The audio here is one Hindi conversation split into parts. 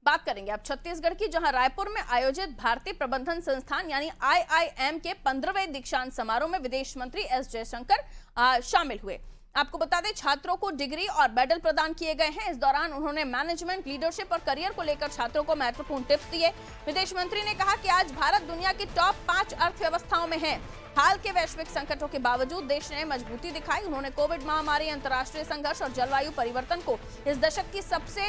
बात करेंगे अब छत्तीसगढ़ की, जहां रायपुर में आयोजित भारतीय प्रबंधन संस्थान यानी IIM के 15वें दीक्षांत समारोह में विदेश मंत्री एस जयशंकर शामिल हुए। आपको बता दें, छात्रों को डिग्री और मेडल प्रदान किए गए हैं। इस दौरान उन्होंने मैनेजमेंट, लीडरशिप और करियर को लेकर छात्रों को महत्वपूर्ण टिप्स दिए। विदेश मंत्री ने कहा कि आज भारत दुनिया की टॉप 5 अर्थव्यवस्थाओं में है। हाल के वैश्विक संकटों के बावजूद देश ने मजबूती दिखाई। उन्होंने कोविड महामारी, अंतर्राष्ट्रीय संघर्ष और जलवायु परिवर्तन को इस दशक की सबसे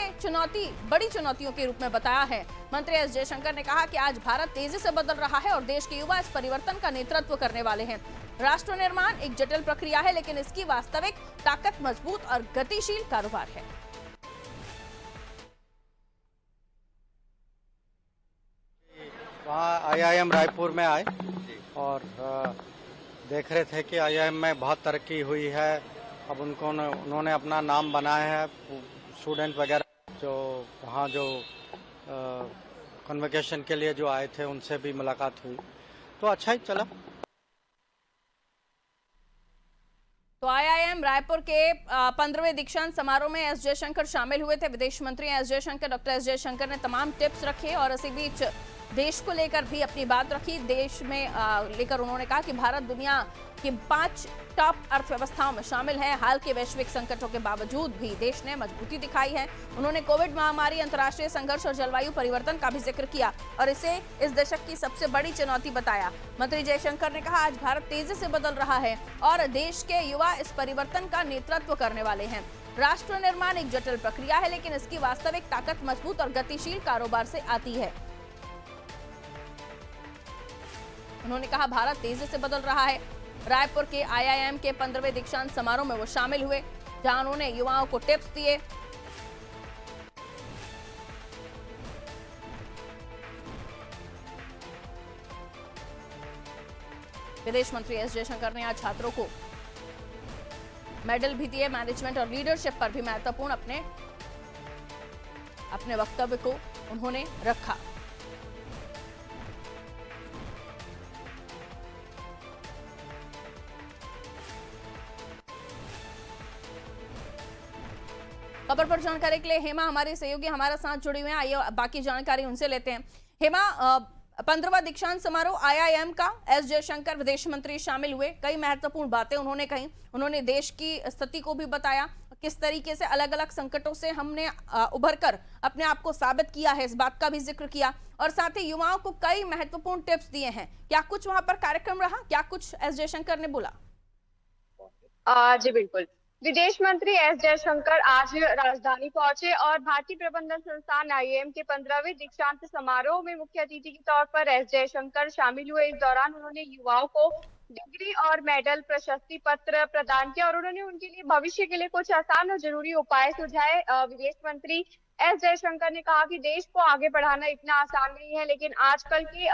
बड़ी चुनौतियों के रूप में बताया है। मंत्री एस जयशंकर ने कहा कि आज भारत तेजी से बदल रहा है और देश के युवा इस परिवर्तन का नेतृत्व करने वाले हैं। राष्ट्र निर्माण एक जटिल प्रक्रिया है, लेकिन इसकी वास्तविक ताकत मजबूत और गतिशील कारोबार है। वहाँ IIM रायपुर में आए और देख रहे थे कि IIM में बहुत तरक्की हुई है। अब उन्होंने अपना नाम बनाया है। स्टूडेंट वगैरह जो वहाँ जो कन्वोकेशन के लिए जो आए थे उनसे भी मुलाकात हुई, तो अच्छा ही चला। तो IIM रायपुर के 15वें दीक्षांत समारोह में एस जयशंकर शामिल हुए थे। विदेश मंत्री डॉक्टर एस जयशंकर ने तमाम टिप्स रखे और इसी बीच देश को लेकर भी अपनी बात रखी। देश में लेकर उन्होंने कहा कि भारत दुनिया की 5 टॉप अर्थव्यवस्थाओं में शामिल है। हाल के वैश्विक संकटों के बावजूद भी देश ने मजबूती दिखाई है। उन्होंने कोविड महामारी, अंतर्राष्ट्रीय संघर्ष और जलवायु परिवर्तन का भी जिक्र किया और इसे इस दशक की सबसे बड़ी चुनौती बताया। मंत्री जयशंकर ने कहा, आज भारत तेजी से बदल रहा है और देश के युवा इस परिवर्तन का नेतृत्व करने वाले हैं। राष्ट्र निर्माण एक जटिल प्रक्रिया है, लेकिन इसकी वास्तविक ताकत मजबूत और गतिशील कारोबार से आती है। उन्होंने कहा, भारत तेजी से बदल रहा है। रायपुर के IIM के 15वें दीक्षांत समारोह में वो शामिल हुए, जहां उन्होंने युवाओं को टिप्स दिए। विदेश मंत्री एस जयशंकर ने आज छात्रों को मेडल भी दिए। मैनेजमेंट और लीडरशिप पर भी महत्वपूर्ण अपने वक्तव्य को उन्होंने रखा। खबर पर जानकारी के लिए हेमा हमारे सहयोगी हमारे साथ जुड़ी हुए हैं। आइए बाकी जानकारी उनसे लेते हैं। हेमा, 15वां दीक्षांत समारोह IIM का, एस जयशंकर विदेश मंत्री शामिल हुए, कई महत्वपूर्ण बातें उन्होंने कही। उन्होंने देश की स्थिति को भी बताया, किस तरीके से अलग अलग संकटों से हमने उभर कर अपने आप को साबित किया है, इस बात का भी जिक्र किया और साथ ही युवाओं को कई महत्वपूर्ण टिप्स दिए हैं। क्या कुछ वहां पर कार्यक्रम रहा, क्या कुछ एस जयशंकर ने बोला? जी बिल्कुल, विदेश मंत्री एस जयशंकर आज राजधानी पहुंचे और भारतीय प्रबंधन संस्थान IIM के 15वें दीक्षांत समारोह में मुख्य अतिथि के तौर पर एस जयशंकर शामिल हुए। इस दौरान उन्होंने युवाओं को डिग्री और मेडल, प्रशस्ति पत्र प्रदान किया और उन्होंने उनके लिए भविष्य के लिए कुछ आसान और जरूरी उपाय सुझाए। विदेश मंत्री एस जयशंकर ने कहा कि देश को आगे बढ़ाना इतना आसान नहीं है, लेकिन आजकल के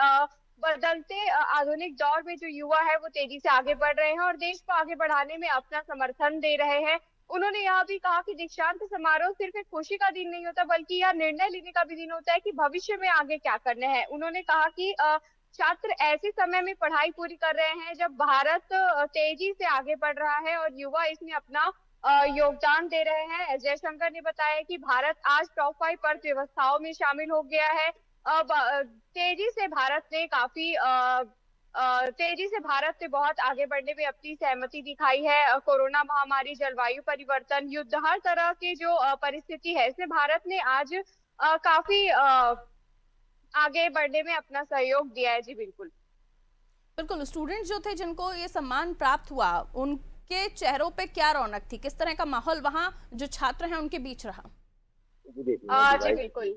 बदलते आधुनिक दौर में जो युवा है वो तेजी से आगे बढ़ रहे हैं और देश को आगे बढ़ाने में अपना समर्थन दे रहे हैं। उन्होंने यह भी कहा कि दीक्षांत समारोह सिर्फ एक खुशी का दिन नहीं होता, बल्कि यह निर्णय लेने का भी दिन होता है कि भविष्य में आगे क्या करना है। उन्होंने कहा कि छात्र ऐसे समय में पढ़ाई पूरी कर रहे हैं जब भारत तेजी से आगे बढ़ रहा है और युवा इसमें अपना योगदान दे रहे हैं। जयशंकर ने बताया कि भारत आज टॉप 5 अर्थव्यवस्थाओं में शामिल हो गया है। अब तेजी से भारत ने बहुत आगे बढ़ने में अपनी सहमति दिखाई है। कोरोना महामारी, जलवायु परिवर्तन, युद्ध, हर तरह के जो परिस्थिति है, इसमें भारत ने आज काफी आगे बढ़ने में अपना सहयोग दिया है। जी बिल्कुल, स्टूडेंट्स जो थे जिनको ये सम्मान प्राप्त हुआ, उनके चेहरों पे क्या रौनक थी, किस तरह का माहौल वहाँ जो छात्र हैं उनके बीच रहा? जी बिल्कुल,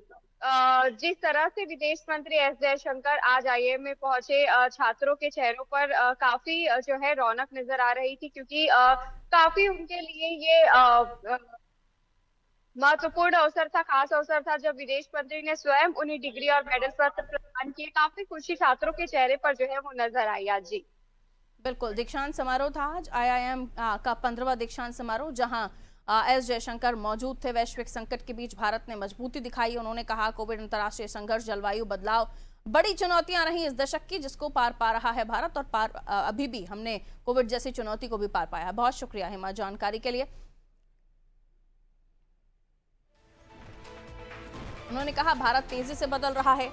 जिस तरह से विदेश मंत्री एस जयशंकर आज IIM में पहुंचे, छात्रों के चेहरों पर काफी जो है रौनक नजर आ रही थी, क्योंकि काफी उनके लिए ये महत्वपूर्ण अवसर था, खास अवसर था जब विदेश मंत्री ने स्वयं उन्हें डिग्री और मेडल पत्र प्रदान किए। काफी खुशी छात्रों के चेहरे पर जो है वो नजर आई आज। जी बिल्कुल, दीक्षांत समारोह था आज IIM का 15वां दीक्षांत समारोह, जहां एस जयशंकर मौजूद थे। वैश्विक संकट के बीच भारत ने मजबूती दिखाई। उन्होंने कहा, कोविड, अंतर्राष्ट्रीय संघर्ष, जलवायु बदलाव बड़ी चुनौतियां रही इस दशक की, जिसको पार पा रहा है भारत और अभी भी हमने कोविड जैसी चुनौती को भी पार पाया। बहुत शुक्रिया हिमा जानकारी के लिए। उन्होंने कहा भारत तेजी से बदल रहा है।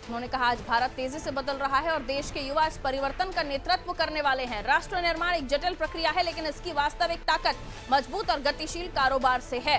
उन्होंने कहा आज भारत तेजी से बदल रहा है और देश के युवा इस परिवर्तन का नेतृत्व करने वाले हैं। राष्ट्र निर्माण एक जटिल प्रक्रिया है, लेकिन इसकी वास्तविक ताकत मजबूत और गतिशील कारोबार से है।